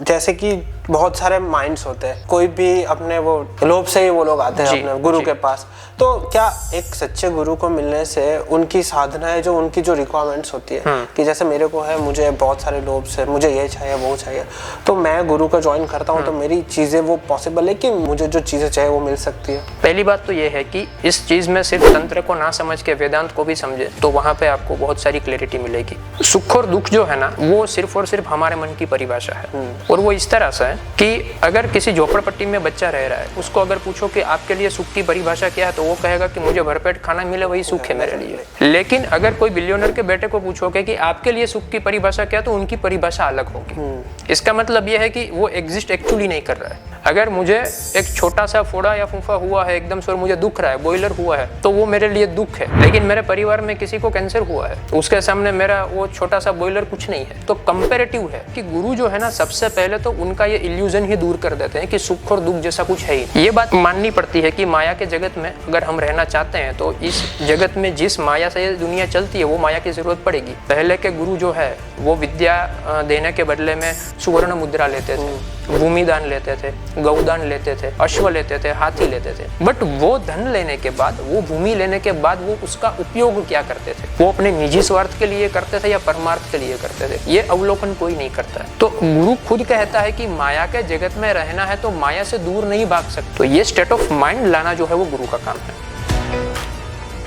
जैसे कि बहुत सारे माइंड्स होते हैं, कोई भी अपने वो लोभ से ही वो लोग आते हैं अपने गुरु के पास। तो क्या एक सच्चे गुरु को मिलने से उनकी साधनाएं, जो उनकी जो रिक्वायरमेंट्स होती है कि जैसे मेरे को है, मुझे बहुत सारे लोभ से मुझे ये चाहिए वो चाहिए, तो मैं गुरु का ज्वाइन करता हूँ तो मेरी चीजें वो पॉसिबल है कि मुझे जो चीजें चाहिए वो मिल सकती है? पहली बात तो ये है कि इस चीज में सिर्फ तंत्र को ना समझ के वेदांत को भी समझे तो वहां पे आपको बहुत सारी क्लैरिटी मिलेगी। सुख और दुख जो है ना, वो सिर्फ और सिर्फ हमारे मन की परिभाषा है। और वो इस तरह से है कि अगर किसी झोपड़पट्टी में बच्चा रह रहा है, उसको अगर पूछो कि आपके लिए सुख की परिभाषा क्या है, तो वो कहेगा कि मुझे भरपेट खाना मिले वही सुख है मेरे लिए। लेकिन अगर कोई बिलियनर के बेटे को पूछोगे कि आपके लिए सुख की परिभाषा क्या है, तो उनकी परिभाषा अलग होगी। इसका मतलब यह है कि वो एग्जिस्ट एक्चुअली नहीं कर रहा है। अगर मुझे एक छोटा सा फोड़ा या फूफा हुआ है एकदम से और मुझे दुख रहा है, बॉयलर हुआ है, तो वो मेरे लिए दुख है। लेकिन मेरे परिवार में किसी को कैंसर हुआ है, तो उसके सामने मेरा वो छोटा सा बॉयलर कुछ नहीं है। तो कंपैरेटिव है कि गुरु जो है ना, सबसे पहले तो उनका ये इल्यूजन ही दूर कर देते हैं कि सुख और दुख जैसा कुछ है ही। ये बात माननी पड़ती है कि माया के जगत में अगर हम रहना चाहते हैं तो इस जगत में जिस माया से ये दुनिया चलती है वो माया की जरूरत पड़ेगी। पहले के गुरु जो है वो विद्या देने के बदले में सुवर्ण मुद्रा लेते थे, भूमि दान लेते थे, गौदान लेते थे, अश्व लेते थे, हाथी लेते थे। बट वो धन लेने के बाद, वो भूमि लेने के बाद वो उसका उपयोग क्या करते थे? वो अपने निजी स्वार्थ के लिए करते थे या परमार्थ के लिए करते थे? ये अवलोकन कोई नहीं करता है। तो गुरु खुद कहता है कि माया के जगत में रहना है तो माया से दूर नहीं भाग सकते। तो ये स्टेट ऑफ माइंड लाना जो है वो गुरु का काम है।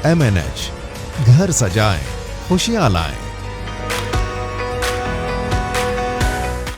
MNH, घर सजाएं, खुशियां लाएं।